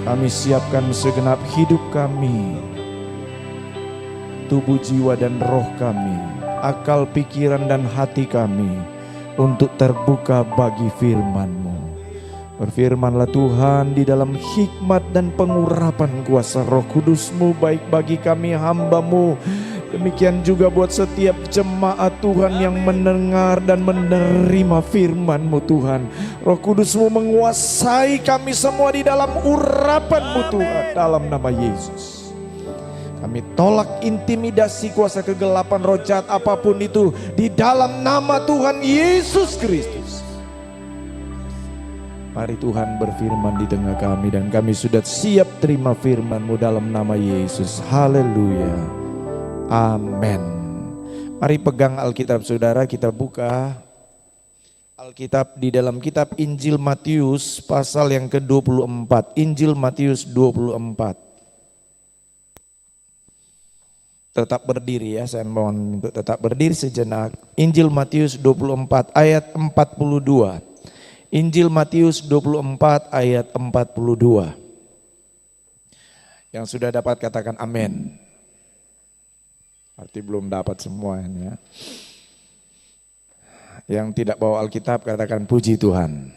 Kami siapkan segenap hidup kami, tubuh, jiwa, dan roh kami, akal, pikiran, dan hati kami untuk terbuka bagi firman-Mu. Berfirmanlah Tuhan di dalam hikmat dan pengurapan kuasa Roh Kudus-Mu, baik bagi kami hamba-Mu, demikian juga buat setiap jemaat Tuhan yang mendengar dan menerima firman-Mu Tuhan. Roh Kudus-Mu menguasai kami semua di dalam urapan-Mu Tuhan, dalam nama Yesus. Kami tolak intimidasi kuasa kegelapan, roh jahat apapun itu di dalam nama Tuhan Yesus Kristus. Mari Tuhan berfirman di tengah kami dan kami sudah siap terima firman-Mu dalam nama Yesus. Haleluya. Amin. Mari pegang Alkitab saudara, kita buka Alkitab di dalam kitab Injil Matius pasal yang ke-24. Injil Matius 24. Tetap berdiri ya, saya mohon untuk tetap berdiri sejenak. Injil Matius 24 ayat 42. Injil Matius 24 ayat 42. Yang sudah dapat katakan amin. Arti belum dapat semuanya. Yang tidak bawa Alkitab katakan puji Tuhan.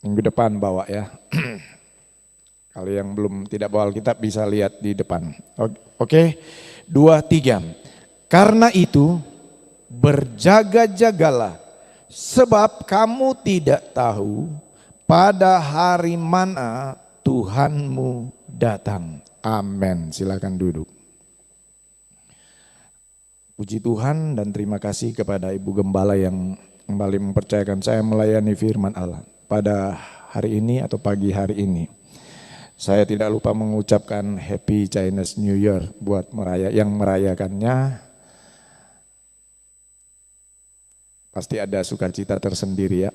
Minggu depan bawa ya. Kalau yang belum tidak bawa Alkitab bisa lihat di depan. Oke, 2, 3. Karena itu berjaga-jagalah, sebab kamu tidak tahu pada hari mana Tuhanmu datang. Amin. Silakan duduk. Puji Tuhan dan terima kasih kepada Ibu Gembala yang kembali mempercayakan saya melayani firman Allah pada hari ini atau pagi hari ini. Saya tidak lupa mengucapkan Happy Chinese New Year buat yang merayakannya. Pasti ada sukacita tersendiri ya.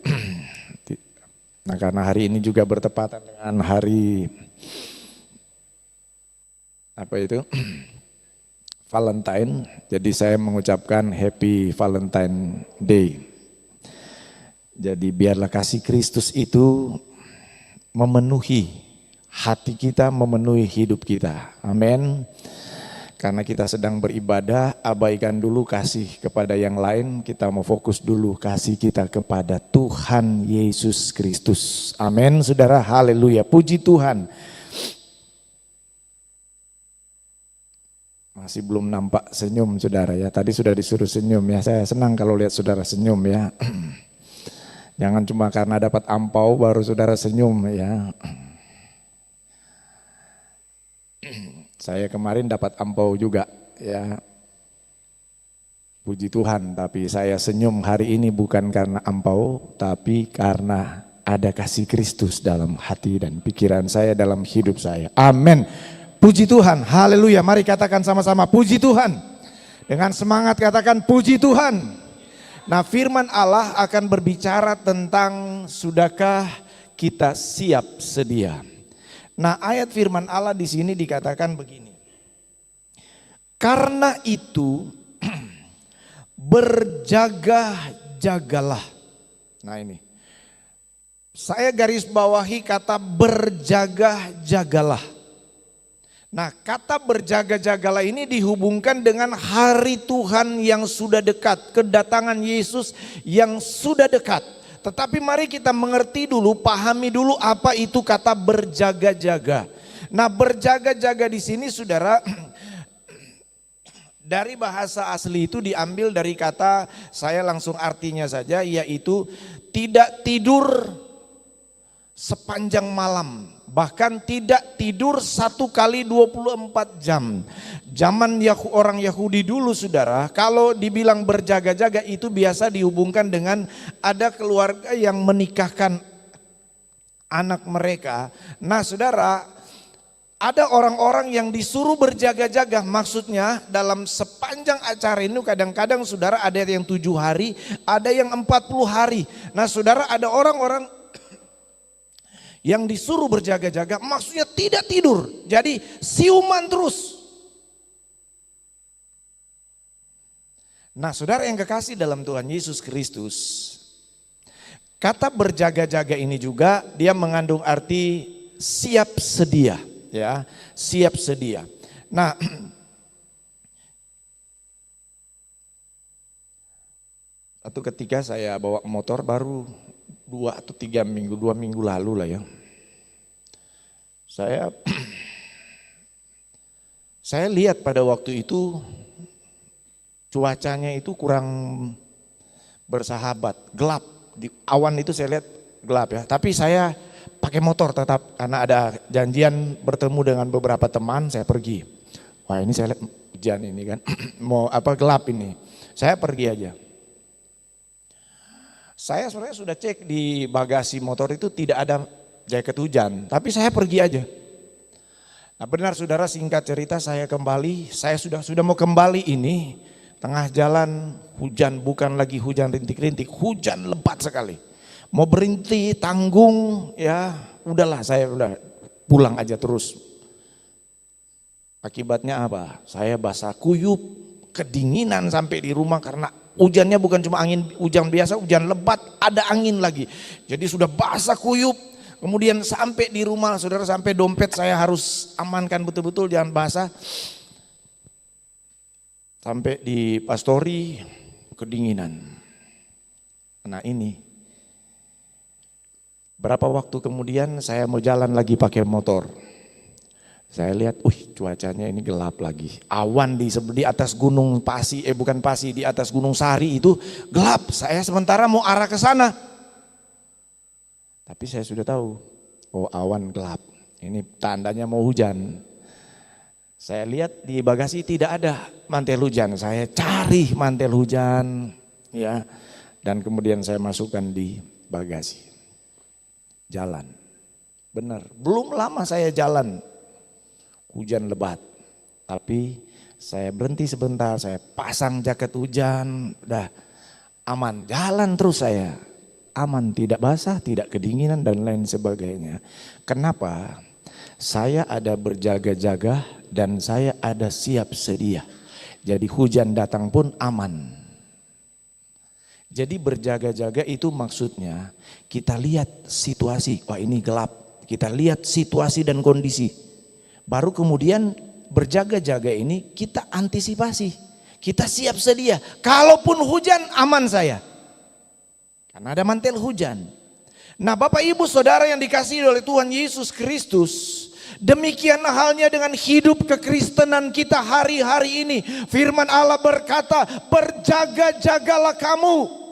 Nah karena hari ini juga bertepatan dengan hari Valentine, jadi saya mengucapkan Happy Valentine Day. Jadi biarlah kasih Kristus itu memenuhi hati kita, memenuhi hidup kita. Amin. Karena kita sedang beribadah, abaikan dulu kasih kepada yang lain, kita mau fokus dulu kasih kita kepada Tuhan Yesus Kristus. Amin saudara, haleluya, puji Tuhan. Masih belum nampak senyum saudara ya, tadi sudah disuruh senyum ya, saya senang kalau lihat saudara senyum ya. Jangan cuma karena dapat ampau baru saudara senyum ya. Saya kemarin dapat ampau juga ya, puji Tuhan, tapi saya senyum hari ini bukan karena ampau, tapi karena ada kasih Kristus dalam hati dan pikiran saya, dalam hidup saya. Amin. Puji Tuhan, haleluya. Mari katakan sama-sama puji Tuhan. Dengan semangat katakan puji Tuhan. Nah firman Allah akan berbicara tentang sudahkah kita siap sedia. Nah ayat firman Allah di sini dikatakan begini. Karena itu berjaga-jagalah. Nah ini. Saya garis bawahi kata berjaga-jagalah. Nah kata berjaga-jagalah ini dihubungkan dengan hari Tuhan yang sudah dekat. Kedatangan Yesus yang sudah dekat. Tetapi mari kita mengerti dulu, pahami dulu apa itu kata berjaga-jaga. Nah berjaga-jaga di sini saudara, dari bahasa asli itu diambil dari kata, saya langsung artinya saja, yaitu tidak tidur sepanjang malam. Bahkan tidak tidur 1 kali 24 jam. Zaman orang Yahudi dulu saudara, kalau dibilang berjaga-jaga itu biasa dihubungkan dengan ada keluarga yang menikahkan anak mereka. Nah saudara, ada orang-orang yang disuruh berjaga-jaga, maksudnya dalam sepanjang acara ini kadang-kadang saudara ada yang 7 hari, ada yang 40 hari. Nah saudara, ada orang-orang yang disuruh berjaga-jaga, maksudnya tidak tidur, jadi siuman terus. Nah saudara yang kekasih dalam Tuhan Yesus Kristus, Kata berjaga-jaga ini juga dia mengandung arti siap sedia, ya, siap sedia. Nah, satu ketika saya bawa motor baru 2 atau 3 minggu, 2 minggu lalu lah ya. Saya lihat pada waktu itu cuacanya itu kurang bersahabat, gelap. Di awan itu saya lihat gelap ya. Tapi saya pakai motor tetap karena ada janjian bertemu dengan beberapa teman, saya pergi. Wah, ini saya lihat hujan ini kan, mau gelap ini. Saya pergi aja. Saya sebenarnya sudah cek di bagasi motor itu tidak ada jaket hujan, tapi saya pergi aja. Nah, benar saudara, singkat cerita saya kembali, saya sudah mau kembali ini, tengah jalan hujan, bukan lagi hujan rintik-rintik, hujan lebat sekali. Mau berhenti, tanggung, ya udahlah saya udah pulang aja terus. Akibatnya apa? Saya basah kuyup, kedinginan sampai di rumah karena hujannya bukan cuma angin hujan biasa, hujan lebat, ada angin lagi. Jadi sudah basah kuyup. Kemudian sampai di rumah saudara, sampai dompet saya harus amankan betul-betul jangan basah. Sampai di pastori kedinginan. Nah ini. Berapa waktu kemudian saya mau jalan lagi pakai motor. Saya lihat, cuacanya ini gelap lagi. Awan di atas gunung Pasi, bukan Pasi, di atas gunung Sari itu gelap. Saya sementara mau arah ke sana. Tapi saya sudah tahu, awan gelap. Ini tandanya mau hujan. Saya lihat di bagasi tidak ada mantel hujan. Saya cari mantel hujan, ya, dan kemudian saya masukkan di bagasi. Jalan, benar. Belum lama saya jalan, hujan lebat. Tapi saya berhenti sebentar, saya pasang jaket hujan, udah aman. Jalan terus saya. Aman, tidak basah, tidak kedinginan dan lain sebagainya. Kenapa? Saya ada berjaga-jaga dan saya ada siap sedia. Jadi hujan datang pun aman. Jadi berjaga-jaga itu maksudnya kita lihat situasi, wah ini gelap. Kita lihat situasi dan kondisi. Baru kemudian berjaga-jaga ini kita antisipasi. Kita siap sedia. Kalaupun hujan aman saya. Karena ada mantel hujan. Nah, Bapak Ibu Saudara yang dikasihi oleh Tuhan Yesus Kristus, demikian halnya dengan hidup kekristenan kita hari-hari ini. Firman Allah berkata, berjaga-jagalah kamu.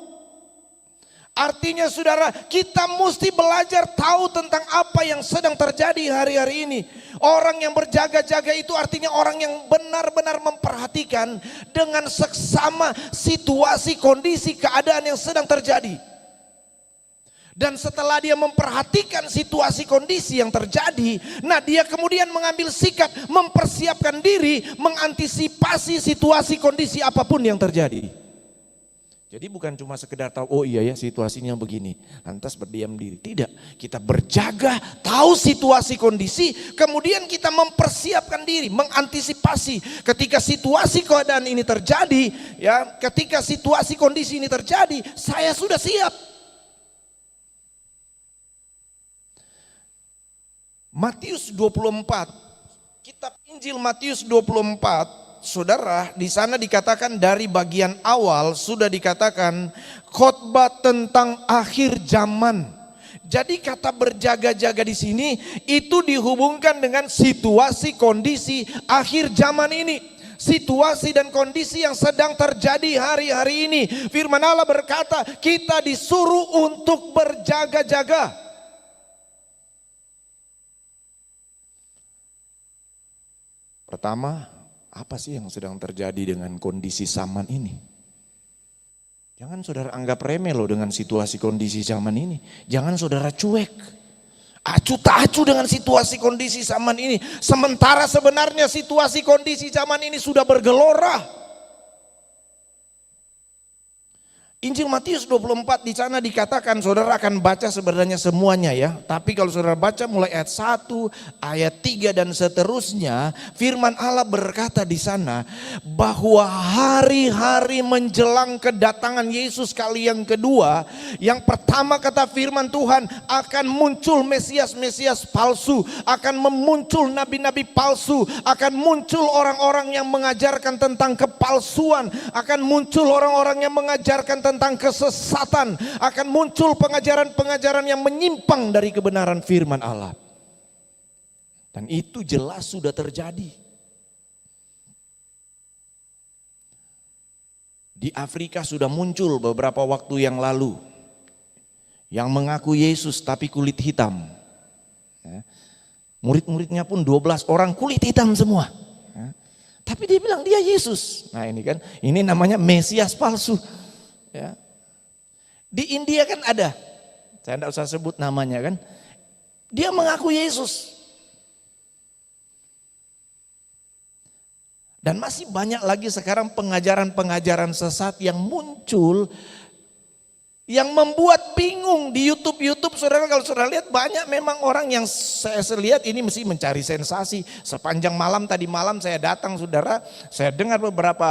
Artinya saudara, kita mesti belajar tahu tentang apa yang sedang terjadi hari-hari ini. Orang yang berjaga-jaga itu artinya orang yang benar-benar memperhatikan dengan seksama situasi, kondisi, keadaan yang sedang terjadi. Dan setelah dia memperhatikan situasi kondisi yang terjadi, nah dia kemudian mengambil sikap, mempersiapkan diri, mengantisipasi situasi kondisi apapun yang terjadi. Jadi bukan cuma sekedar tahu, oh iya ya situasinya begini, lantas berdiam diri. Tidak, kita berjaga, tahu situasi kondisi, kemudian kita mempersiapkan diri, mengantisipasi ketika situasi keadaan ini terjadi, ya, ketika situasi kondisi ini terjadi, saya sudah siap. Matius 24, kitab Injil Matius 24, saudara, di sana dikatakan dari bagian awal sudah dikatakan khotbah tentang akhir zaman. Jadi kata berjaga-jaga di sini itu dihubungkan dengan situasi kondisi akhir zaman ini. Situasi dan kondisi yang sedang terjadi hari-hari ini. Firman Allah berkata kita disuruh untuk berjaga-jaga. Pertama, apa sih yang sedang terjadi dengan kondisi zaman ini? Jangan saudara anggap remeh loh dengan situasi kondisi zaman ini. Jangan saudara cuek. Acuh tak acuh dengan situasi kondisi zaman ini. Sementara sebenarnya situasi kondisi zaman ini sudah bergelora. Injil Matius 24 di sana dikatakan, saudara akan baca sebenarnya semuanya ya. Tapi kalau saudara baca mulai ayat 1, ayat 3 dan seterusnya, firman Allah berkata di sana bahwa hari-hari menjelang kedatangan Yesus kali yang kedua, yang pertama kata firman Tuhan, akan muncul Mesias-Mesias palsu, akan memuncul nabi-nabi palsu, akan muncul orang-orang yang mengajarkan tentang kepalsuan, akan muncul orang-orang yang mengajarkan tentang kesesatan, akan muncul pengajaran-pengajaran yang menyimpang dari kebenaran firman Allah. Dan itu jelas sudah terjadi. Di Afrika sudah muncul beberapa waktu yang lalu yang mengaku Yesus tapi kulit hitam. Murid-muridnya pun 12 orang kulit hitam semua. Tapi dia bilang dia Yesus. Nah ini kan, ini namanya Mesias palsu. Ya. Di India kan ada, saya tidak usah sebut namanya kan, dia mengaku Yesus. Dan masih banyak lagi sekarang pengajaran-pengajaran sesat yang muncul, yang membuat bingung di YouTube saudara. Kalau saudara lihat banyak memang orang yang saya lihat ini mesti mencari sensasi. Sepanjang malam tadi malam saya datang saudara, saya dengar beberapa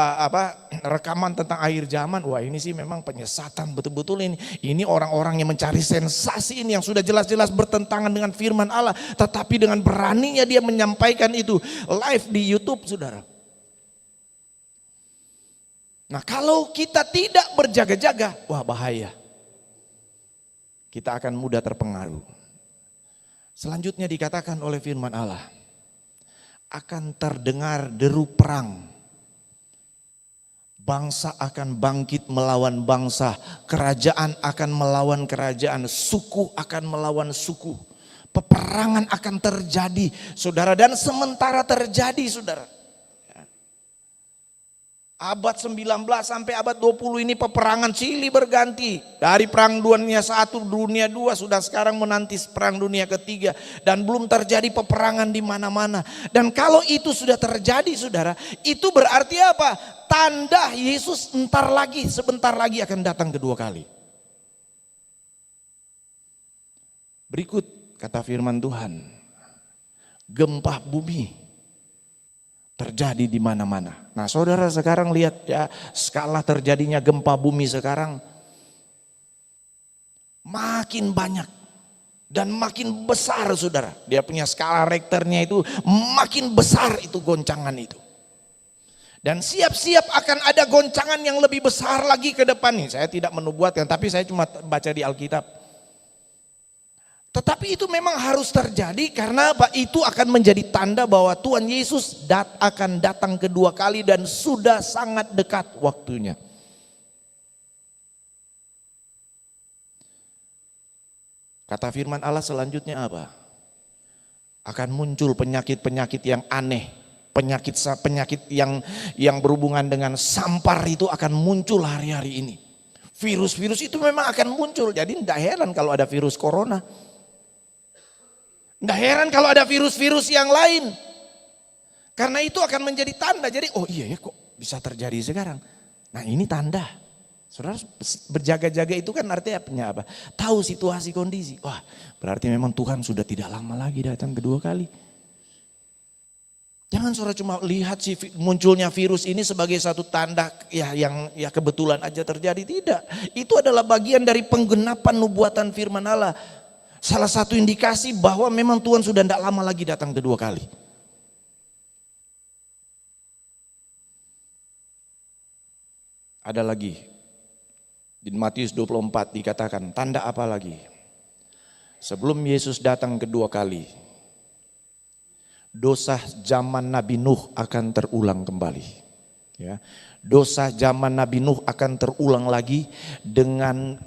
rekaman tentang akhir zaman. Wah ini sih memang penyesatan betul-betul ini. Ini orang-orang yang mencari sensasi ini yang sudah jelas-jelas bertentangan dengan firman Allah. Tetapi dengan beraninya dia menyampaikan itu live di YouTube saudara. Nah kalau kita tidak berjaga-jaga, wah bahaya. Kita akan mudah terpengaruh. Selanjutnya dikatakan oleh firman Allah, akan terdengar deru perang. Bangsa akan bangkit melawan bangsa, kerajaan akan melawan kerajaan, suku akan melawan suku. Peperangan akan terjadi, saudara, dan sementara terjadi, saudara. Abad 19 sampai abad 20 ini peperangan silih berganti. Dari perang dunia 1, dunia 2 sudah sekarang menanti perang dunia ketiga. Dan belum terjadi peperangan di mana-mana. Dan kalau itu sudah terjadi saudara, itu berarti apa? Tanda Yesus sebentar lagi akan datang kedua kali. Berikut kata firman Tuhan, gempa bumi terjadi di mana-mana. Nah saudara sekarang lihat ya, skala terjadinya gempa bumi sekarang makin banyak dan makin besar saudara. Dia punya skala Richternya itu makin besar itu goncangan itu. Dan siap-siap akan ada goncangan yang lebih besar lagi ke depan nih. Saya tidak menubuatkan, tapi saya cuma baca di Alkitab. Tetapi itu memang harus terjadi karena apa? Itu akan menjadi tanda bahwa Tuhan Yesus akan datang kedua kali dan sudah sangat dekat waktunya. Kata firman Allah selanjutnya apa? Akan muncul penyakit-penyakit yang aneh. Penyakit yang berhubungan dengan sampar itu akan muncul hari-hari ini. Virus-virus itu memang akan muncul. Jadi tidak heran kalau ada virus corona. Nggak heran kalau ada virus-virus yang lain. Karena itu akan menjadi tanda. Jadi oh iya ya kok bisa terjadi sekarang. Nah ini tanda. Saudara berjaga-jaga itu kan artinya apa? Tahu situasi kondisi. Wah berarti memang Tuhan sudah tidak lama lagi datang kedua kali. Jangan saudara cuma lihat munculnya virus ini sebagai satu tanda yang kebetulan aja terjadi. Tidak. Itu adalah bagian dari penggenapan nubuatan firman Allah. Salah satu indikasi bahwa memang Tuhan sudah tidak lama lagi datang kedua kali. Ada lagi. Di Matius 24 dikatakan, tanda apa lagi? Sebelum Yesus datang kedua kali, dosa zaman Nabi Nuh akan terulang kembali. Ya. Dosa zaman Nabi Nuh akan terulang lagi dengan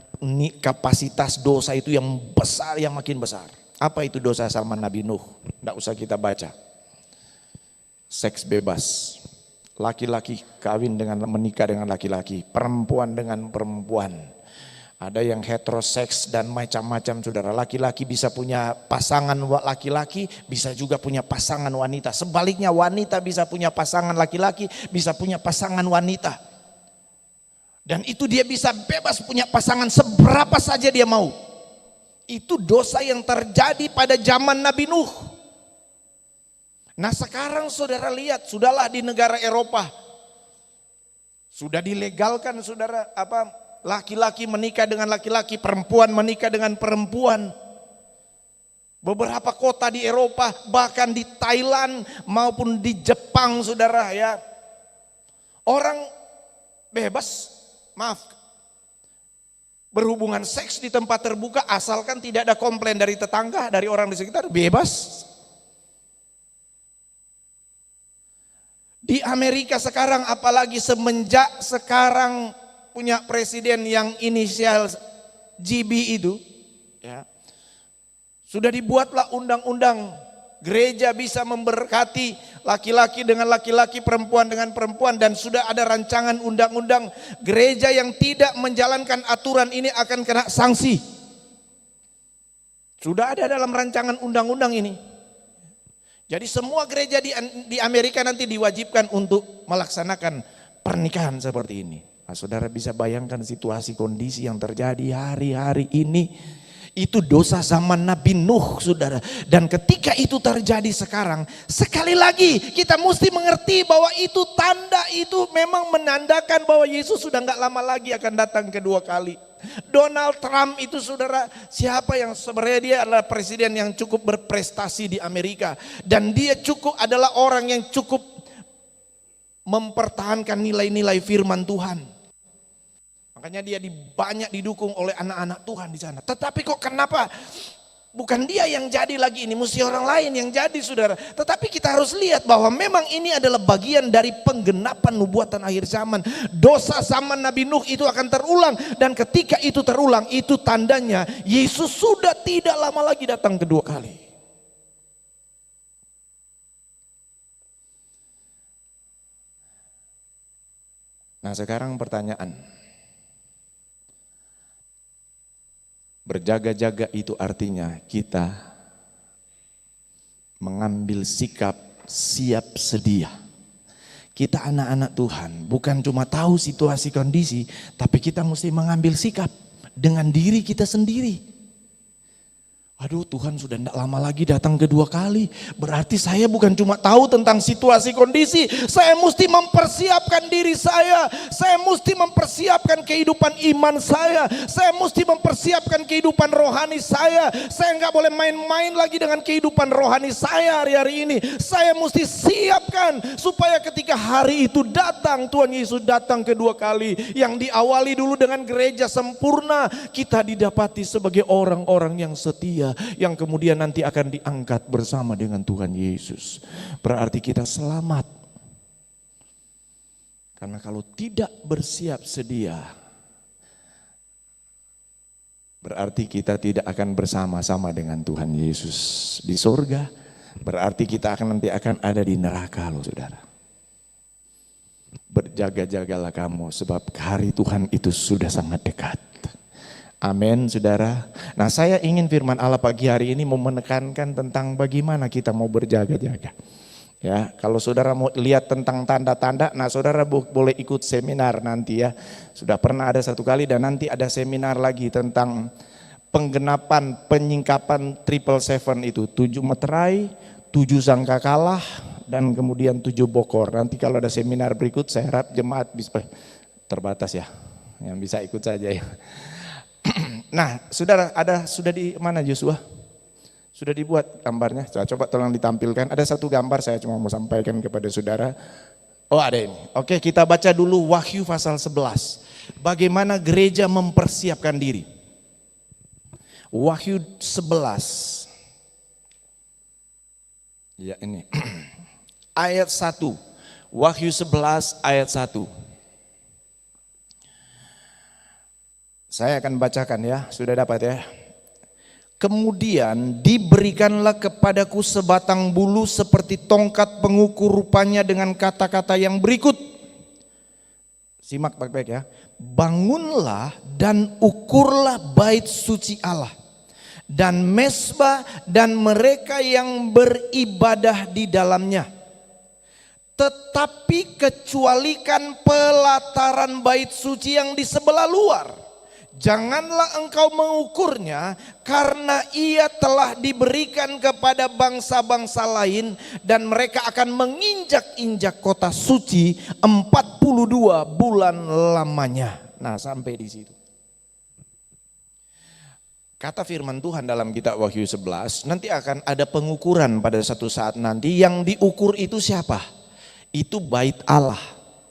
kapasitas dosa itu yang besar, yang makin besar. Apa itu dosa zaman Nabi Nuh? Tidak usah kita baca. Seks bebas. Laki-laki menikah dengan laki-laki. Perempuan dengan perempuan. Ada yang heteroseks dan macam-macam saudara. Laki-laki bisa punya pasangan laki-laki, bisa juga punya pasangan wanita. Sebaliknya wanita bisa punya pasangan laki-laki, bisa punya pasangan wanita. Dan itu dia bisa bebas punya pasangan seberapa saja dia mau. Itu dosa yang terjadi pada zaman Nabi Nuh. Nah sekarang saudara lihat, sudahlah di negara Eropa sudah dilegalkan saudara, laki-laki menikah dengan laki-laki, perempuan menikah dengan perempuan. Beberapa kota di Eropa, bahkan di Thailand maupun di Jepang saudara ya, orang bebas, berhubungan seks di tempat terbuka asalkan tidak ada komplain dari tetangga, dari orang di sekitar, bebas. Di Amerika sekarang, apalagi semenjak sekarang punya presiden yang inisial GB itu, ya, sudah dibuatlah undang-undang gereja bisa memberkati laki-laki dengan laki-laki, perempuan dengan perempuan, dan sudah ada rancangan undang-undang gereja yang tidak menjalankan aturan ini akan kena sanksi. Sudah ada dalam rancangan undang-undang ini. Jadi semua gereja di Amerika nanti diwajibkan untuk melaksanakan pernikahan seperti ini. Nah, saudara bisa bayangkan situasi kondisi yang terjadi hari-hari ini. Itu dosa zaman Nabi Nuh saudara. Dan ketika itu terjadi sekarang, sekali lagi kita mesti mengerti bahwa itu tanda, itu memang menandakan bahwa Yesus sudah gak lama lagi akan datang kedua kali. Donald Trump itu saudara, siapa yang sebenarnya dia adalah presiden yang cukup berprestasi di Amerika. Dan dia cukup adalah orang yang cukup mempertahankan nilai-nilai firman Tuhan. Makanya dia banyak didukung oleh anak-anak Tuhan di sana. Tetapi kok kenapa bukan dia yang jadi lagi ini, mesti orang lain yang jadi saudara. Tetapi kita harus lihat bahwa memang ini adalah bagian dari penggenapan nubuatan akhir zaman. Dosa zaman Nabi Nuh itu akan terulang. Dan ketika itu terulang, itu tandanya Yesus sudah tidak lama lagi datang kedua kali. Nah sekarang pertanyaan, berjaga-jaga itu artinya kita mengambil sikap siap sedia. Kita anak-anak Tuhan bukan cuma tahu situasi kondisi, tapi kita mesti mengambil sikap dengan diri kita sendiri. Aduh, Tuhan sudah tidak lama lagi datang kedua kali. Berarti saya bukan cuma tahu tentang situasi kondisi. Saya mesti mempersiapkan diri saya. Saya mesti mempersiapkan kehidupan iman saya. Saya mesti mempersiapkan kehidupan rohani saya. Saya nggak boleh main-main lagi dengan kehidupan rohani saya hari-hari ini. Saya mesti siapkan supaya ketika hari itu datang, Tuhan Yesus datang kedua kali. Yang diawali dulu dengan gereja sempurna, kita didapati sebagai orang-orang yang setia, yang kemudian nanti akan diangkat bersama dengan Tuhan Yesus. Berarti kita selamat. Karena kalau tidak bersiap sedia, berarti kita tidak akan bersama-sama dengan Tuhan Yesus di surga. Berarti kita nanti akan ada di neraka loh saudara. Berjaga-jagalah kamu, sebab hari Tuhan itu sudah sangat dekat. Amin saudara. Nah saya ingin firman Allah pagi hari ini mau menekankan tentang bagaimana kita mau berjaga-jaga. Ya, kalau saudara mau lihat tentang tanda-tanda, nah saudara boleh ikut seminar nanti ya. Sudah pernah ada satu kali dan nanti ada seminar lagi tentang penggenapan penyingkapan 777 itu. 7 meterai, 7 sangkakala dan kemudian 7 bokor. Nanti kalau ada seminar berikut saya harap jemaat bisa terbatas ya. Yang bisa ikut saja ya. Nah, saudara sudah di mana Yosua? Sudah dibuat gambarnya? Coba tolong ditampilkan. Ada satu gambar saya cuma mau sampaikan kepada saudara. Oh ada ini. Oke, kita baca dulu Wahyu pasal 11. Bagaimana gereja mempersiapkan diri. Wahyu 11. Ya ini. Ayat 1. Wahyu 11 ayat 1. Saya akan bacakan ya, sudah dapat ya. Kemudian diberikanlah kepadaku sebatang bulu seperti tongkat pengukur, rupanya dengan kata-kata yang berikut. Simak baik-baik ya. Bangunlah dan ukurlah bait suci Allah dan mezbah dan mereka yang beribadah di dalamnya. Tetapi kecualikan pelataran bait suci yang di sebelah luar. Janganlah engkau mengukurnya, karena ia telah diberikan kepada bangsa-bangsa lain, dan mereka akan menginjak-injak kota suci 42 bulan lamanya. Nah, sampai di situ. Kata firman Tuhan dalam kitab Wahyu 11, nanti akan ada pengukuran pada satu saat nanti. Yang diukur itu siapa? Itu bait Allah.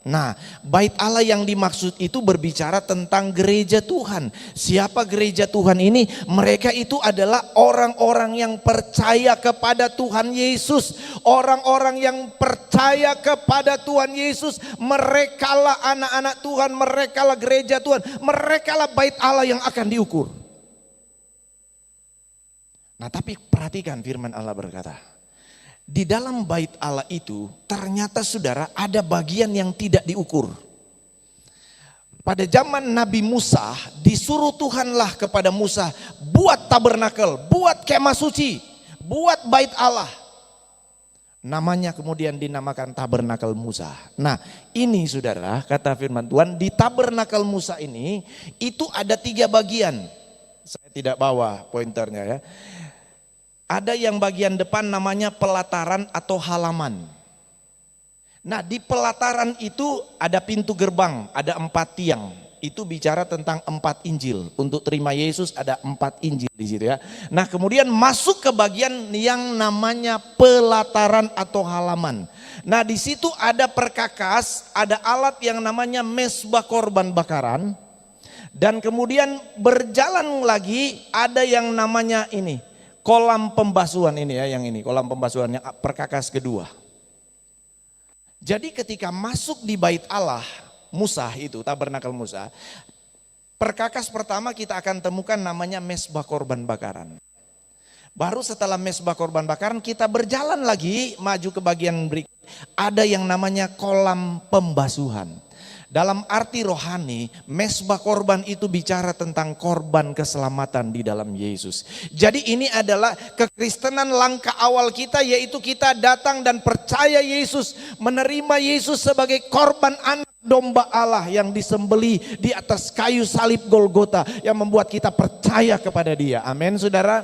Nah, bait Allah yang dimaksud itu berbicara tentang gereja Tuhan. Siapa gereja Tuhan ini? Mereka itu adalah orang-orang yang percaya kepada Tuhan Yesus. Orang-orang yang percaya kepada Tuhan Yesus, merekalah anak-anak Tuhan, merekalah gereja Tuhan, merekalah bait Allah yang akan diukur. Nah, tapi perhatikan firman Allah berkata, di dalam bait Allah itu ternyata saudara ada bagian yang tidak diukur. Pada zaman Nabi Musa disuruh Tuhanlah kepada Musa, buat tabernakel, buat kemah suci, buat bait Allah. Namanya kemudian dinamakan tabernakel Musa. Nah, ini saudara, kata firman Tuhan, di tabernakel Musa ini itu ada 3 bagian. Saya tidak bawa pointernya ya. Ada yang bagian depan namanya pelataran atau halaman. Nah, di pelataran itu ada pintu gerbang, ada 4 tiang. Itu bicara tentang 4 Injil. Untuk terima Yesus ada 4 Injil di situ ya. Nah, kemudian masuk ke bagian yang namanya pelataran atau halaman. Nah, di situ ada perkakas, ada alat yang namanya mesbah korban bakaran. Dan kemudian berjalan lagi ada yang namanya ini, kolam pembasuhan ini ya, yang ini kolam pembasuhan yang perkakas kedua. Jadi ketika masuk di bait Allah Musa itu, tabernakel Musa, perkakas pertama kita akan temukan namanya mesbah korban bakaran. Baru setelah mesbah korban bakaran kita berjalan lagi maju ke bagian berikut, ada yang namanya kolam pembasuhan. Dalam arti rohani, mesbah korban itu bicara tentang korban keselamatan di dalam Yesus. Jadi ini adalah kekristenan langkah awal kita, yaitu kita datang dan percaya Yesus, menerima Yesus sebagai korban anak domba Allah yang disembeli di atas kayu salib Golgota, yang membuat kita percaya kepada Dia. Amin, saudara.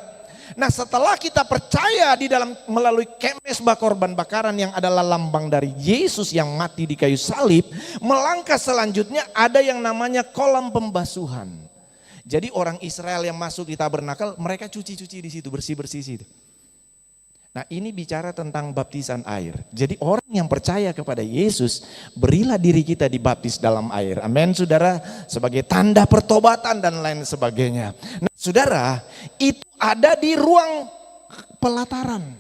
Nah, setelah kita percaya di dalam melalui mesbah korban bakaran yang adalah lambang dari Yesus yang mati di kayu salib, melangkah selanjutnya ada yang namanya kolam pembasuhan. Jadi orang Israel yang masuk di tabernakel, mereka cuci-cuci di situ, bersih-bersih situ. Nah, ini bicara tentang baptisan air. Jadi orang yang percaya kepada Yesus, berilah diri kita dibaptis dalam air. Amin, saudara, sebagai tanda pertobatan dan lain sebagainya. Nah, saudara, itu ada di ruang pelataran.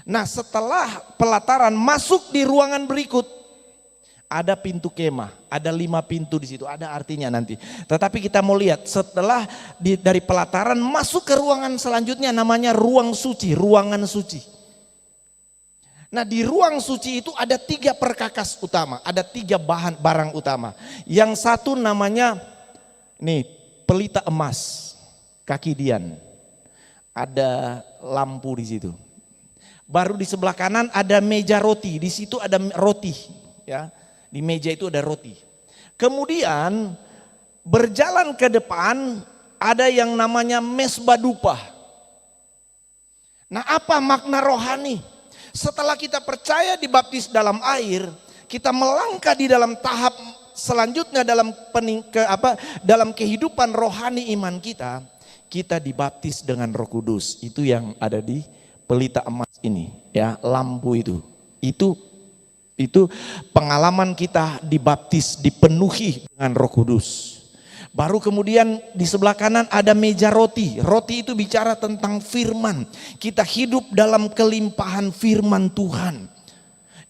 Nah, setelah pelataran masuk di ruangan berikut, ada pintu kemah, ada 5 pintu di situ, ada artinya nanti. Tetapi kita mau lihat setelah dari pelataran masuk ke ruangan selanjutnya namanya ruang suci, ruangan suci. Nah, di ruang suci itu ada 3 perkakas utama, ada 3 barang utama. Yang satu namanya nih pelita emas, kaki dian, ada lampu di situ. Baru di sebelah kanan ada meja roti, di situ ada roti, ya. Di meja itu ada roti. Kemudian berjalan ke depan ada yang namanya mesbah dupa. Nah, apa makna rohani? Setelah kita percaya dibaptis dalam air, kita melangkah di dalam tahap selanjutnya dalam kehidupan rohani iman kita. Kita dibaptis dengan Roh Kudus. Itu yang ada di pelita emas ini, ya, lampu itu. Itu pengalaman kita dibaptis, dipenuhi dengan Roh Kudus. Baru kemudian di sebelah kanan ada meja roti. Roti itu bicara tentang firman. Kita hidup dalam kelimpahan firman Tuhan.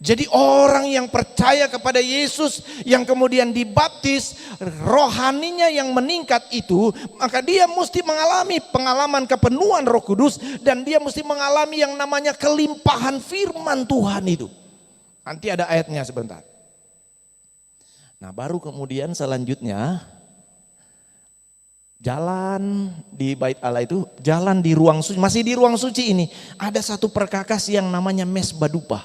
Jadi orang yang percaya kepada Yesus, yang kemudian dibaptis, rohaninya yang meningkat itu, maka dia mesti mengalami pengalaman kepenuhan Roh Kudus, dan dia mesti mengalami yang namanya kelimpahan firman Tuhan itu. Nanti ada ayatnya sebentar. Nah, baru kemudian selanjutnya jalan di bait Allah itu, jalan di ruang suci. Masih di ruang suci ini ada satu perkakas yang namanya mesbah dupa.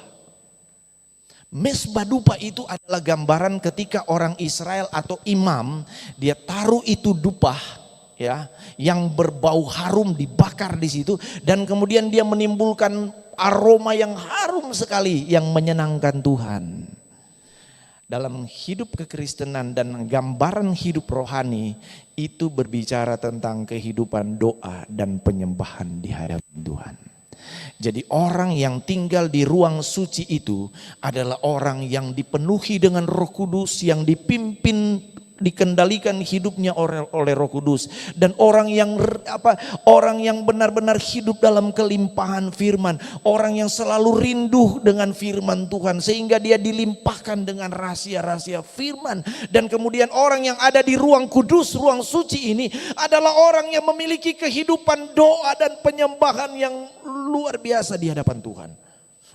Mezbah dupa itu adalah gambaran ketika orang Israel atau imam dia taruh itu dupa ya yang berbau harum dibakar di situ dan kemudian dia menimbulkan aroma yang harum sekali yang menyenangkan Tuhan. Dalam hidup kekristenan dan gambaran hidup rohani itu berbicara tentang kehidupan doa dan penyembahan di hadapan Tuhan. Jadi orang yang tinggal di ruang suci itu adalah orang yang dipenuhi dengan Roh Kudus, yang dipimpin, dikendalikan hidupnya oleh Roh Kudus, dan orang yang benar-benar hidup dalam kelimpahan firman, orang yang selalu rindu dengan firman Tuhan sehingga dia dilimpahkan dengan rahasia-rahasia firman. Dan kemudian orang yang ada di ruang kudus, ruang suci ini adalah orang yang memiliki kehidupan doa dan penyembahan yang luar biasa di hadapan Tuhan.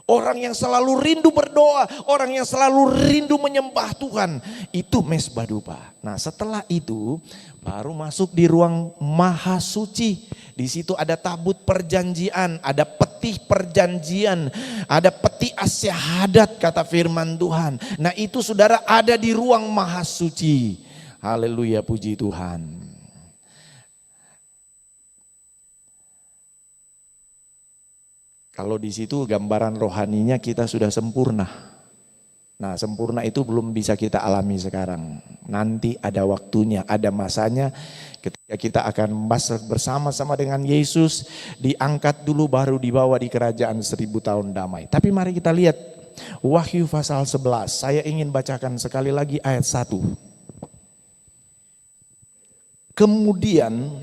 Orang yang selalu rindu berdoa, orang yang selalu rindu menyembah Tuhan, itu mezbah dupa. Nah, setelah itu baru masuk di ruang maha suci. Di situ ada tabut perjanjian, ada peti perjanjian, ada peti asyahadat kata firman Tuhan. Nah, itu saudara ada di ruang maha suci. Haleluya, puji Tuhan. Kalau di situ gambaran rohaninya kita sudah sempurna. Nah, sempurna itu belum bisa kita alami sekarang. Nanti ada waktunya, ada masanya ketika kita akan bersama-sama dengan Yesus, diangkat dulu baru dibawa di kerajaan 1000 tahun damai. Tapi mari kita lihat Wahyu pasal 11. Saya ingin bacakan sekali lagi ayat 1. Kemudian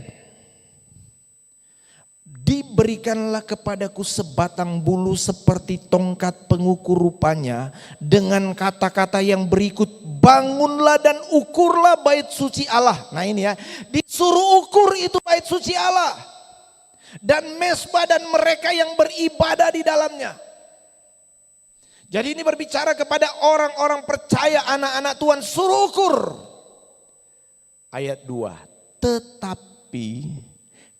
diberikanlah kepadaku sebatang bulu seperti tongkat pengukur rupanya dengan kata-kata yang berikut, bangunlah dan ukurlah bait suci Allah. Nah ini ya, disuruh ukur itu bait suci Allah dan mezbah dan mereka yang beribadah di dalamnya. Jadi ini berbicara kepada orang-orang percaya, anak-anak Tuhan, suruh ukur. Ayat 2, tetapi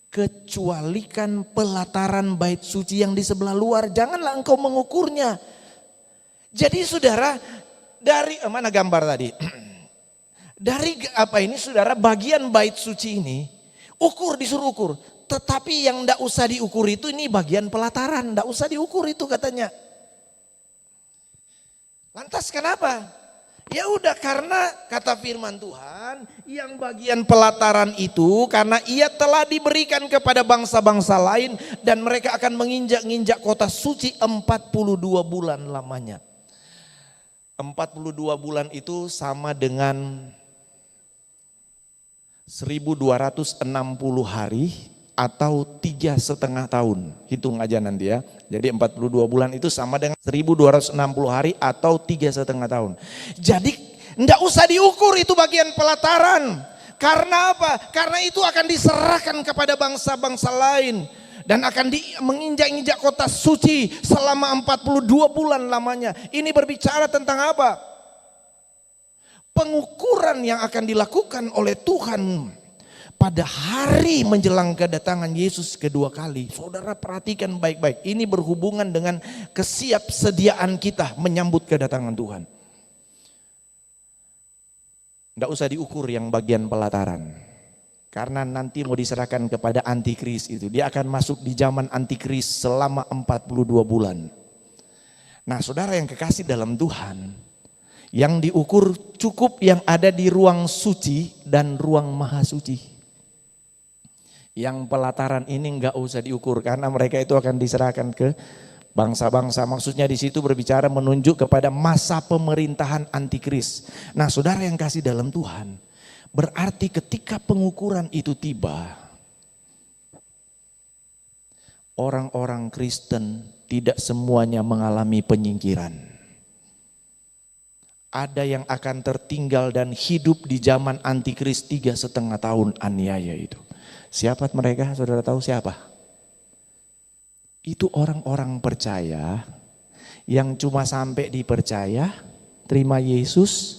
kecualikan pelataran bait suci yang di sebelah luar, janganlah engkau mengukurnya. Jadi saudara, dari mana gambar tadi? Dari apa ini saudara, bagian bait suci ini ukur, disuruh ukur. Tetapi yang enggak usah diukur itu ini bagian pelataran, enggak usah diukur itu katanya. Lantas kenapa? Ya udah, karena kata firman Tuhan yang bagian pelataran itu karena ia telah diberikan kepada bangsa-bangsa lain dan mereka akan menginjak-injak kota suci 42 bulan lamanya. 42 bulan itu sama dengan 1260 hari atau 3,5 tahun. Hitung aja nanti ya. Jadi 42 bulan itu sama dengan 1260 hari atau 3,5 tahun. Jadi enggak usah diukur itu bagian pelataran. Karena apa? Karena itu akan diserahkan kepada bangsa-bangsa lain. Dan akan menginjak-injak kota suci selama 42 bulan lamanya. Ini berbicara tentang apa? Pengukuran yang akan dilakukan oleh Tuhan pada hari menjelang kedatangan Yesus kedua kali. Saudara perhatikan baik-baik. Ini berhubungan dengan kesiapsediaan kita menyambut kedatangan Tuhan. Tidak usah diukur yang bagian pelataran. Karena nanti mau diserahkan kepada antikris itu. Dia akan masuk di zaman antikris selama 42 bulan. Nah saudara yang kekasih dalam Tuhan, yang diukur cukup yang ada di ruang suci dan ruang maha suci. Yang pelataran ini enggak usah diukur karena mereka itu akan diserahkan ke bangsa-bangsa. Maksudnya di situ berbicara menunjuk kepada masa pemerintahan antikris. Nah saudara yang kasih dalam Tuhan, berarti ketika pengukuran itu tiba, orang-orang Kristen tidak semuanya mengalami penyingkiran. Ada yang akan tertinggal dan hidup di zaman antikris 3,5 tahun aniaya itu. Siapa mereka? Saudara tahu siapa? Itu orang-orang percaya yang cuma sampai dipercaya, terima Yesus,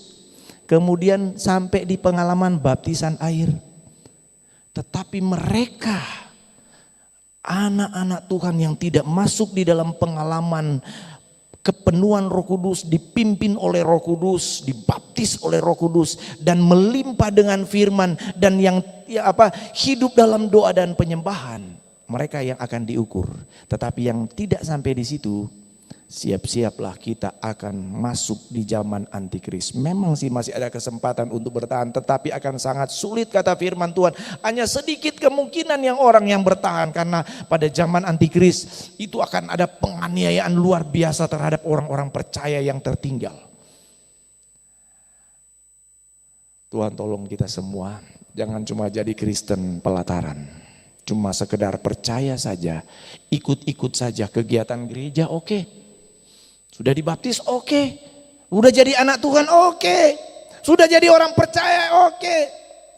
kemudian sampai di pengalaman baptisan air. Tetapi mereka, anak-anak Tuhan yang tidak masuk di dalam pengalaman kepenuhan Roh Kudus, dipimpin oleh Roh Kudus, dibaptis oleh Roh Kudus, dan melimpah dengan firman, dan yang hidup dalam doa dan penyembahan, mereka yang akan diukur. Tetapi yang tidak sampai di situ, siap-siaplah kita akan masuk di zaman antikris. Memang sih masih ada kesempatan untuk bertahan, tetapi akan sangat sulit kata firman Tuhan. Hanya sedikit kemungkinan yang orang yang bertahan, karena pada zaman antikris itu akan ada penganiayaan luar biasa terhadap orang-orang percaya yang tertinggal. Tuhan tolong kita semua, jangan cuma jadi Kristen pelataran. Cuma sekedar percaya saja, ikut-ikut saja kegiatan gereja, oke. Sudah dibaptis, oke. Sudah jadi anak Tuhan, oke. Sudah jadi orang percaya, oke.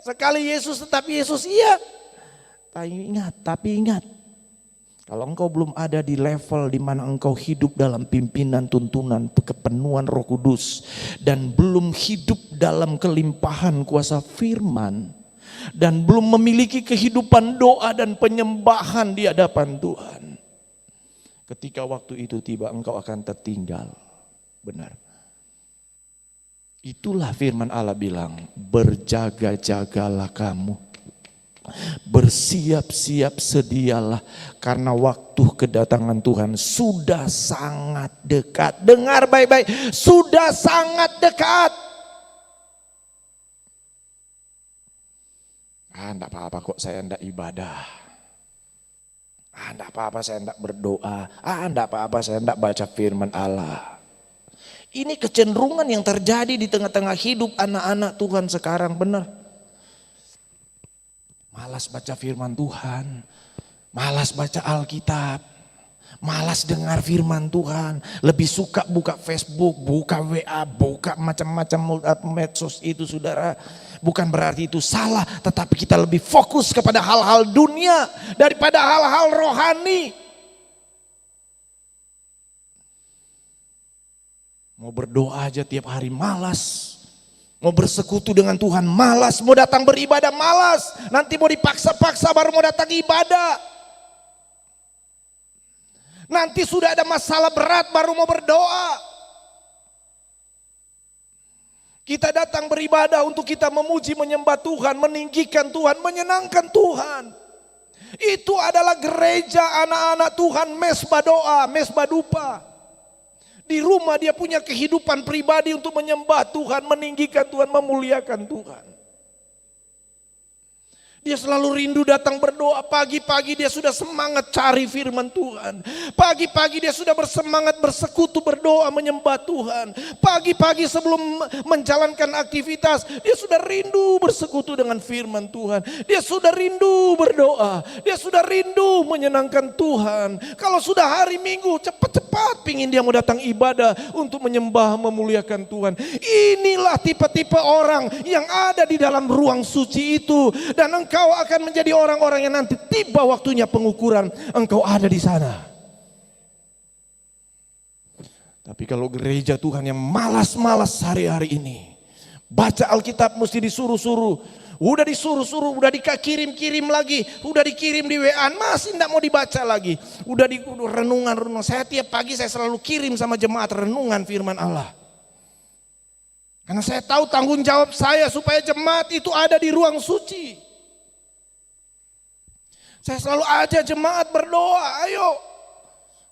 Sekali Yesus tetap Yesus, iya. Tapi ingat. Kalau engkau belum ada di level di mana engkau hidup dalam pimpinan, tuntunan, kepenuhan Roh Kudus, dan belum hidup dalam kelimpahan kuasa firman, dan belum memiliki kehidupan doa dan penyembahan di hadapan Tuhan, ketika waktu itu tiba engkau akan tertinggal. Benar. Itulah firman Allah bilang, berjaga-jagalah kamu. Bersiap-siap sedialah, karena waktu kedatangan Tuhan sudah sangat dekat. Dengar baik-baik, sudah sangat dekat. Enggak apa-apa kok saya enggak ibadah. Enggak apa-apa saya enggak berdoa. Enggak apa-apa saya enggak baca firman Allah. Ini kecenderungan yang terjadi di tengah-tengah hidup anak-anak Tuhan sekarang, benar. Malas baca firman Tuhan, malas baca Alkitab, malas dengar firman Tuhan. Lebih suka buka Facebook, buka WA, buka macam-macam medsos itu, saudara. Bukan berarti itu salah, tetapi kita lebih fokus kepada hal-hal dunia daripada hal-hal rohani. Mau berdoa aja tiap hari malas. Mau bersekutu dengan Tuhan malas. Mau datang beribadah malas. Nanti mau dipaksa-paksa baru mau datang ibadah. Nanti sudah ada masalah berat baru mau berdoa. Kita datang beribadah untuk kita memuji, menyembah Tuhan, meninggikan Tuhan, menyenangkan Tuhan. Itu adalah gereja anak-anak Tuhan, mesbah doa, mesbah dupa. Di rumah dia punya kehidupan pribadi untuk menyembah Tuhan, meninggikan Tuhan, memuliakan Tuhan. Dia selalu rindu datang berdoa. Pagi-pagi dia sudah semangat cari firman Tuhan. Pagi-pagi dia sudah bersemangat bersekutu, berdoa, menyembah Tuhan. Pagi-pagi sebelum menjalankan aktivitas, dia sudah rindu bersekutu dengan firman Tuhan. Dia sudah rindu berdoa. Dia sudah rindu menyenangkan Tuhan. Kalau sudah hari Minggu, cepat-cepat pingin dia mau datang ibadah untuk menyembah, memuliakan Tuhan. Inilah tipe-tipe orang yang ada di dalam ruang suci itu. Dan engkau akan menjadi orang-orang yang nanti tiba waktunya pengukuran, engkau ada di sana. Tapi kalau gereja Tuhan yang malas-malas hari-hari ini, baca Alkitab mesti disuruh-suruh, udah disuruh-suruh, udah dikirim-kirim lagi, udah dikirim di WA, masih tidak mau dibaca lagi. Udah di renungan-renungan, saya tiap pagi saya selalu kirim sama jemaat renungan firman Allah. Karena saya tahu tanggung jawab saya supaya jemaat itu ada di ruang suci. Saya selalu ajak jemaat berdoa, ayo.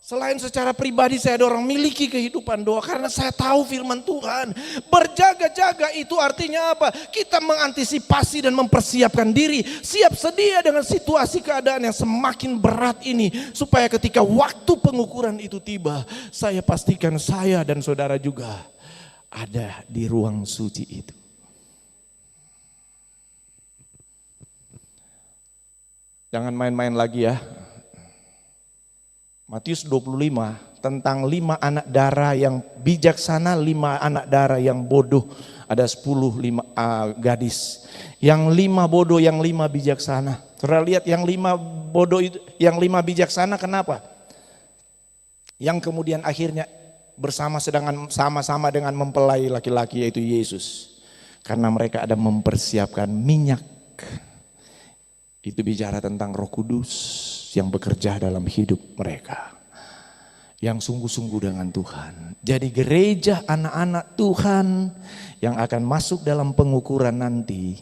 Selain secara pribadi saya dorong miliki kehidupan doa, karena saya tahu firman Tuhan. Berjaga-jaga itu artinya apa? Kita mengantisipasi dan mempersiapkan diri, siap sedia dengan situasi keadaan yang semakin berat ini, supaya ketika waktu pengukuran itu tiba, saya pastikan saya dan saudara juga ada di ruang suci itu. Jangan main-main lagi ya. Matius 25 tentang 5 anak darah yang bijaksana, 5 anak darah yang bodoh. Ada 10 gadis. Yang 5 bodoh, yang 5 bijaksana. Saudara lihat yang 5 bodoh itu, yang 5 bijaksana kenapa? Yang kemudian akhirnya sama-sama dengan mempelai laki-laki yaitu Yesus. Karena mereka ada mempersiapkan minyak. Itu bicara tentang Roh Kudus yang bekerja dalam hidup mereka. yang sungguh-sungguh dengan Tuhan. Jadi gereja anak-anak Tuhan yang akan masuk dalam pengukuran nanti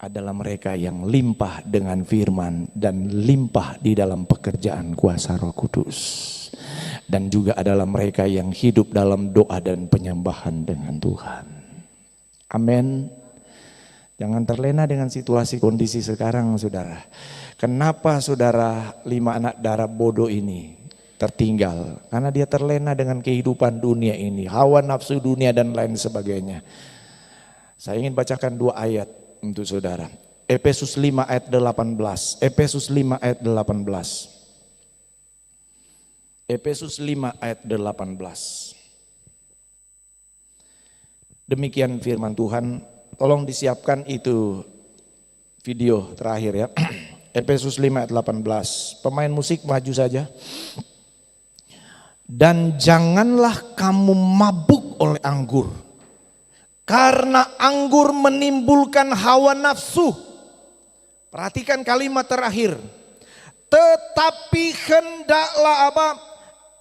adalah mereka yang limpah dengan firman dan limpah di dalam pekerjaan kuasa Roh Kudus. Dan juga adalah mereka yang hidup dalam doa dan penyembahan dengan Tuhan. Amin. Jangan terlena dengan situasi kondisi sekarang, saudara. Kenapa saudara 5 anak darah bodoh ini tertinggal? Karena dia terlena dengan kehidupan dunia ini, hawa nafsu dunia dan lain sebagainya. Saya ingin bacakan 2 ayat untuk saudara. Efesus 5 ayat 18. Efesus 5 ayat 18. Efesus 5 ayat 18. Demikian firman Tuhan. Tolong disiapkan itu video terakhir ya. Efesus 5 ayat 18. Pemain musik maju saja. Dan janganlah kamu mabuk oleh anggur, karena anggur menimbulkan hawa nafsu. Perhatikan kalimat terakhir. Tetapi hendaklah apa?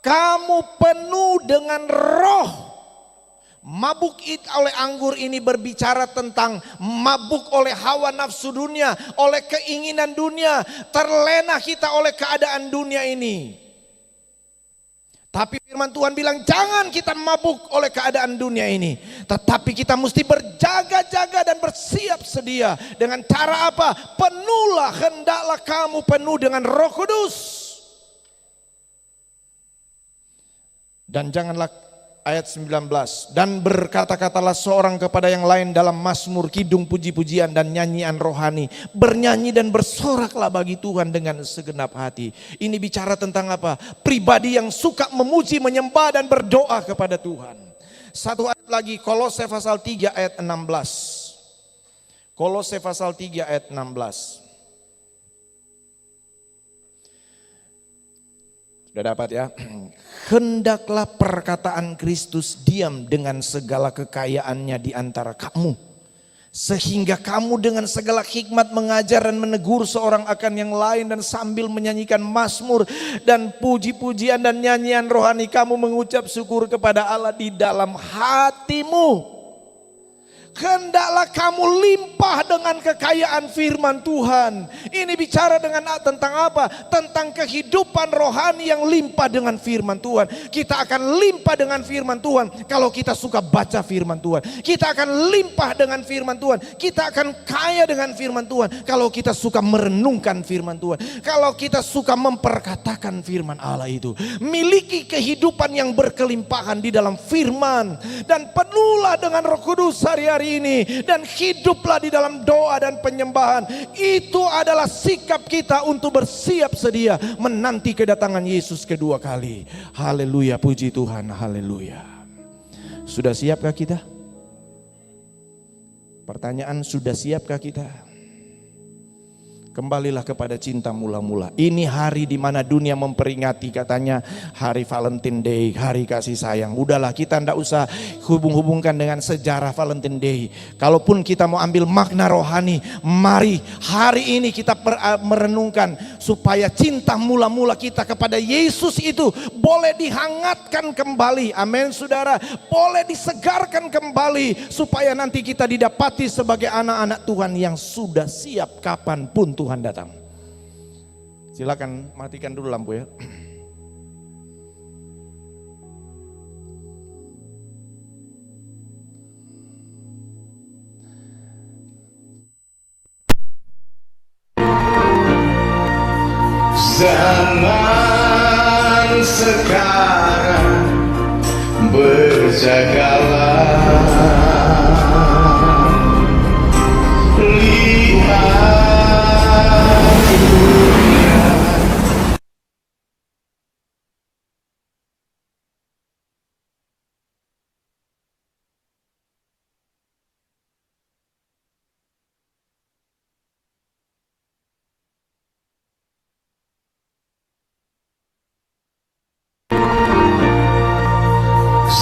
Kamu penuh dengan roh. Mabuk oleh anggur ini berbicara tentang mabuk oleh hawa nafsu dunia, oleh keinginan dunia. Terlena kita oleh keadaan dunia ini. Tapi firman Tuhan bilang jangan kita mabuk oleh keadaan dunia ini. Tetapi kita mesti berjaga-jaga dan bersiap sedia. Dengan cara apa? Penuhlah, hendaklah kamu penuh dengan Roh Kudus. Dan janganlah, ayat 19, dan berkata-katalah seorang kepada yang lain dalam mazmur, kidung, puji-pujian dan nyanyian rohani. Bernyanyi dan bersoraklah bagi Tuhan dengan segenap hati. Ini bicara tentang apa? Pribadi yang suka memuji, menyembah dan berdoa kepada Tuhan. Satu ayat lagi, Kolose pasal 3 ayat 16. Kolose pasal 3 ayat 16. Sudah dapat ya? Hendaklah perkataan Kristus diam dengan segala kekayaannya di antara kamu, sehingga kamu dengan segala hikmat mengajar dan menegur seorang akan yang lain, dan sambil menyanyikan mazmur dan puji-pujian dan nyanyian rohani kamu mengucap syukur kepada Allah di dalam hatimu. Hendaklah kamu limpah dengan kekayaan firman Tuhan. Ini bicara tentang apa? Tentang kehidupan rohani yang limpah dengan firman Tuhan. Kita akan limpah dengan firman Tuhan kalau kita suka baca firman Tuhan. Kita akan limpah dengan firman Tuhan. Kita akan kaya dengan firman Tuhan kalau kita suka merenungkan firman Tuhan. Kalau kita suka memperkatakan firman Allah itu. Miliki kehidupan yang berkelimpahan di dalam firman. Dan penuhlah dengan Roh Kudus hari-hari ini, dan hiduplah di dalam doa dan penyembahan. Itu adalah sikap kita untuk bersiap sedia menanti kedatangan Yesus kedua kali. Haleluya, puji Tuhan, haleluya. Sudah siapkah kita? Pertanyaan, sudah siapkah kita? Kembalilah kepada cinta mula-mula. Ini hari di mana dunia memperingati, katanya hari Valentine Day, hari kasih sayang. Udahlah, kita tidak usah hubung-hubungkan dengan sejarah Valentine Day. Kalaupun kita mau ambil makna rohani, mari hari ini kita merenungkan supaya cinta mula-mula kita kepada Yesus itu boleh dihangatkan kembali. Amin, saudara. Boleh disegarkan kembali supaya nanti kita didapati sebagai anak-anak Tuhan yang sudah siap kapanpun Tuhan datang. Silakan matikan dulu lampu ya. Zaman sekarang berjagalah, lihat dunia.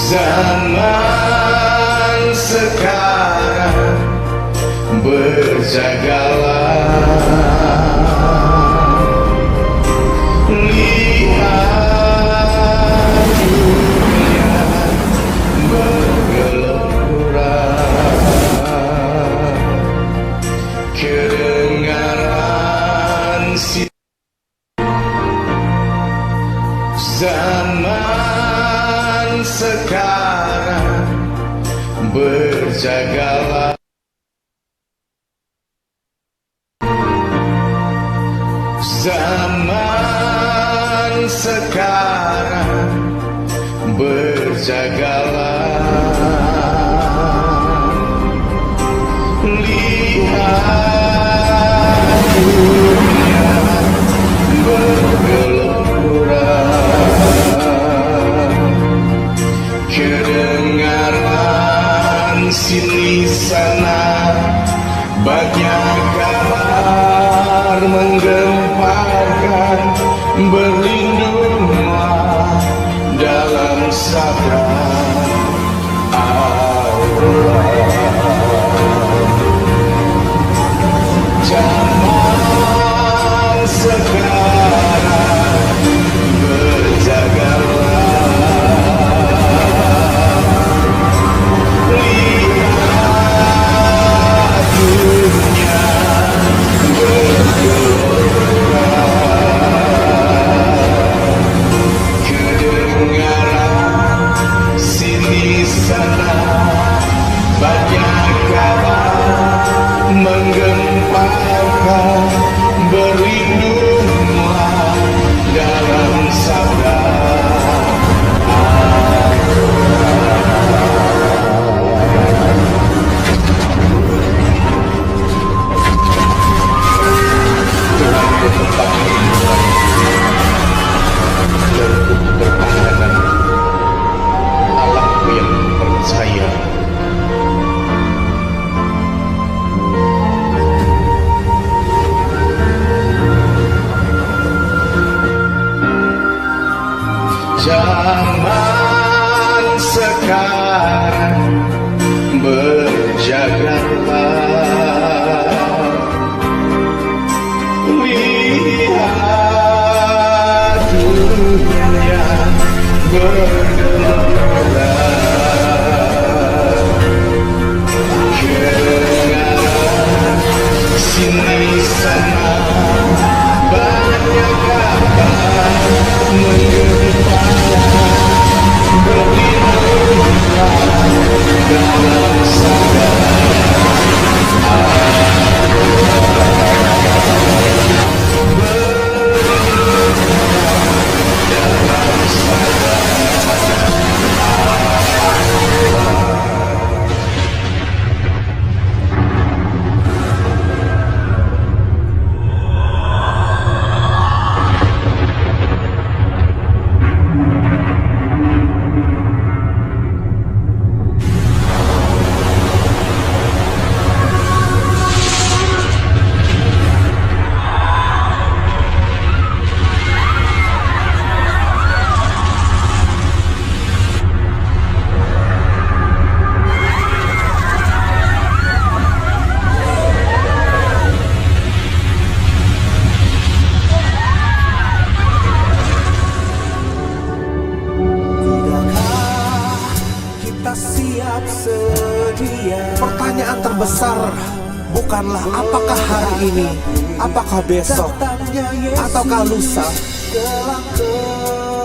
Zaman sekarang berjagalah, lihat sekarang berjagalah. Zaman sekarang berjagalah. Lihat dunia bergelora, kedengaran sini sana banyak kabar menggemparkan, berlindunglah dalam sabda Allah. Zaman sekarang berjagalah. Lihat dunia bergelora, kedengaran sini sana banyak kabar menggemparkan, berlindunglah dalam sabda Tuhan ku tempat perlindungan dan ku pertahanan, Allahku yang percaya. Zaman sekarang berjagalah. Lihat dunia bergelora, kedengaran sini sana banyak kabar menggemparkan, berlindunglah dalam sabda Pertanyaan terbesar bukanlah apakah hari ini, apakah besok, ataukah lusa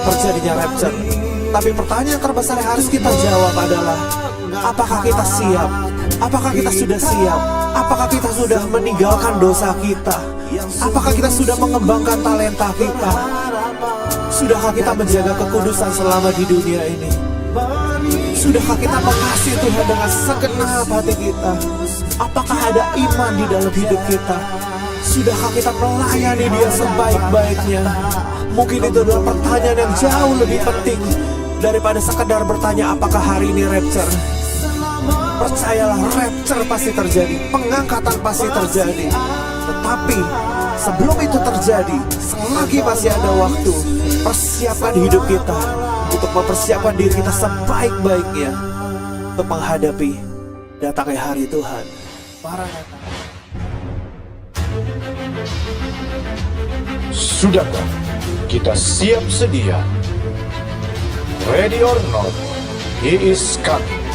terjadinya rapture. Tapi pertanyaan terbesar yang harus kita jawab adalah, apakah kita siap? Apakah kita sudah siap? Apakah kita sudah meninggalkan dosa kita? Apakah kita sudah mengembangkan talenta kita? Sudahkah kita menjaga kekudusan selama di dunia ini? Sudahkah kita mengasihi Tuhan dengan segenap hati kita? Apakah ada iman di dalam hidup kita? Sudahkah kita melayani Dia sebaik-baiknya? Mungkin itu adalah pertanyaan yang jauh lebih penting daripada sekedar bertanya apakah hari ini rapture. Percayalah, rapture pasti terjadi, pengangkatan pasti terjadi. Tetapi sebelum itu terjadi, selagi masih ada waktu, persiapkan hidup kita untuk mempersiapkan diri kita sebaik-baiknya untuk menghadapi datangnya hari Tuhan. Maranatha. Sudahkah kita siap sedia? Ready or not, He is coming.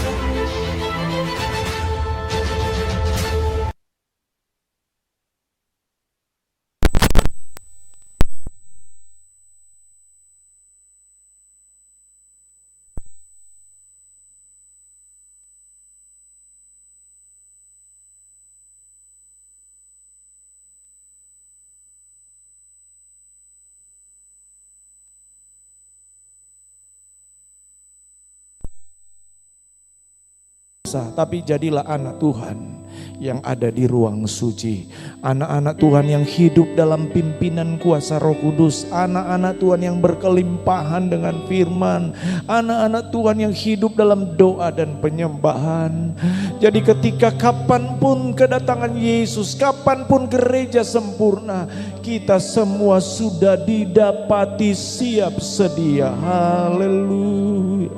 tapi jadilah anak Tuhan yang ada di ruang suci. Anak-anak Tuhan yang hidup dalam pimpinan kuasa Roh Kudus. Anak-anak Tuhan yang berkelimpahan dengan firman. Anak-anak Tuhan yang hidup dalam doa dan penyembahan. Jadi ketika kapanpun kedatangan Yesus, kapanpun gereja sempurna, kita semua sudah didapati siap sedia. Haleluya.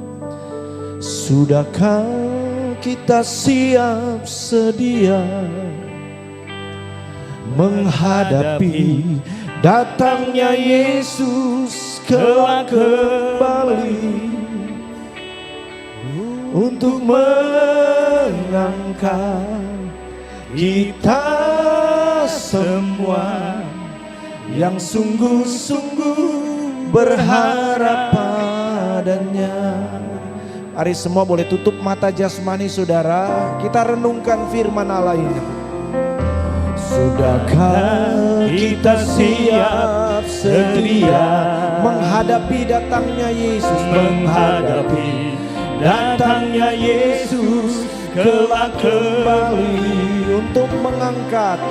Sudahkah kita siap sedia menghadapi datangnya Yesus kelak kembali untuk mengangkat kita semua yang sungguh-sungguh berharap padanya. Mari semua boleh tutup mata jasmani saudara, kita renungkan firman Allah ini. Sudahkah kita siap sedia menghadapi datangnya Yesus, menghadapi datangnya Yesus kelak kembali untuk mengangkat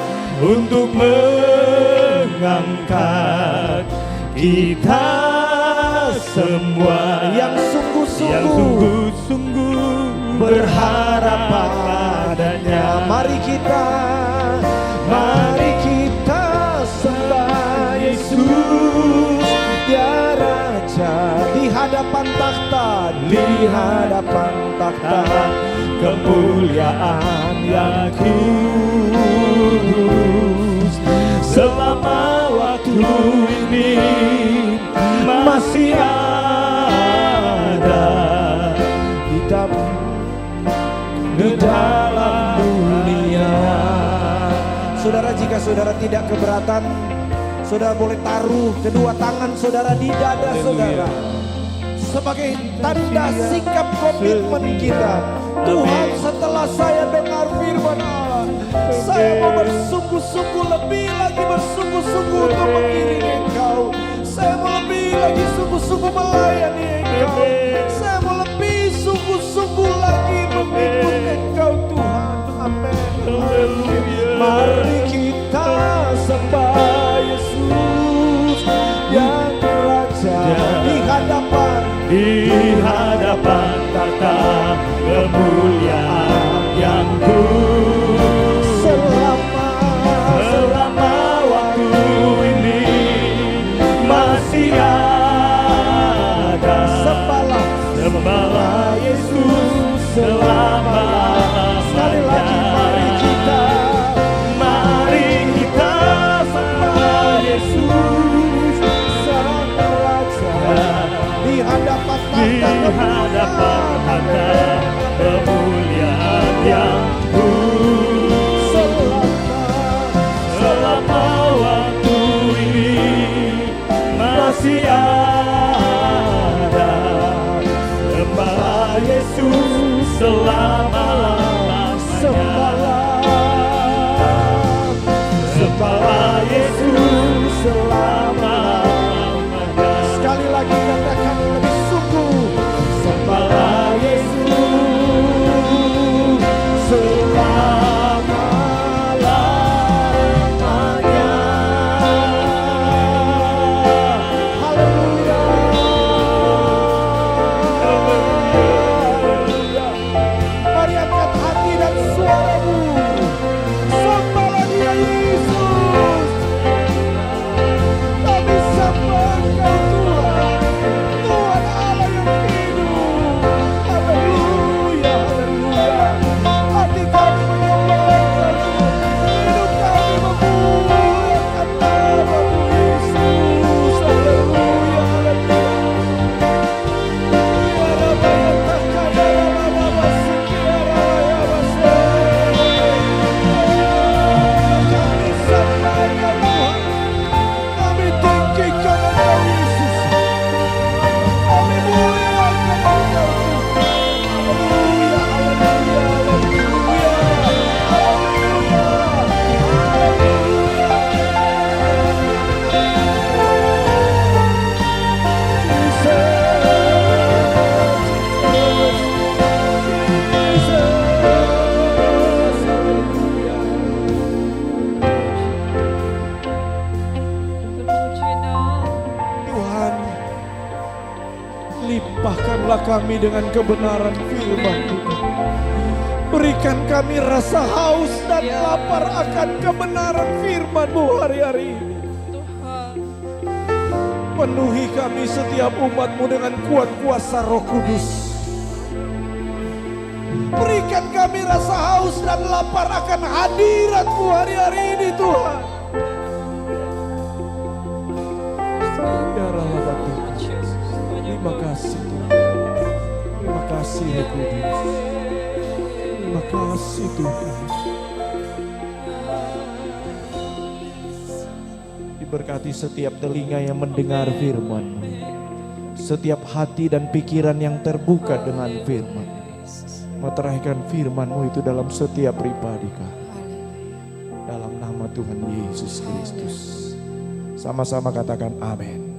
kita semua yang sungguh-sungguh berharap padanya. Mari kita sembah Yesus, Dia Raja di hadapan takhta, kemuliaan yang kudus. Selama waktu ini masih ada di dalam dunia. Saudara, jika saudara tidak keberatan, saudara boleh taruh kedua tangan saudara di dada saudara sebagai tanda sikap komitmen kita. Tuhan, setelah saya dengar firman Allah, saya mau bersungguh-sungguh, lebih lagi bersungguh-sungguh untuk mengiringi Engkau. Saya mau lebih lagi sungguh-sungguh melayani Engkau. Saya mau lebih sungguh-sungguh lagi mengikut Engkau Tuhan. Amin. Mari kita sembah Yesus yang Raja di hadapan tahta kemuliaan yang kudus. Selama waktu ini masih ada. Sembahlah Yesus selama-lamanya. Sekali lagi mari kita sembah Yesus Sang Raja di hadapan tahta kemuliaan yang kudus. Selama waktu ini masih ada. Sembah Yesus selama-lamanya. Sembah Yesus selama-lamanya. Sekali lagi katakan lebih sungguh. Sembah Yesus selama-lamanya. Haleluya. Tuhanlah kami dengan kebenaran firman-Mu. Berikan kami rasa haus dan lapar akan kebenaran firman-Mu hari-hari ini. Penuhi kami setiap umat-Mu dengan kuat kuasa Roh Kudus. Berikan kami rasa haus dan lapar akan hadirat-Mu hari-hari ini Tuhan. Ya Allah Tuhan, terima kasih Tuhan. Terima kasih Roh Kudus. Terima kasih Tuhan. Diberkati setiap telinga yang mendengar firman-Mu. Setiap hati dan pikiran yang terbuka dengan firman. Meteraikan firman-Mu itu dalam setiap pribadi kami. Dalam nama Tuhan Yesus Kristus. Sama-sama katakan amin.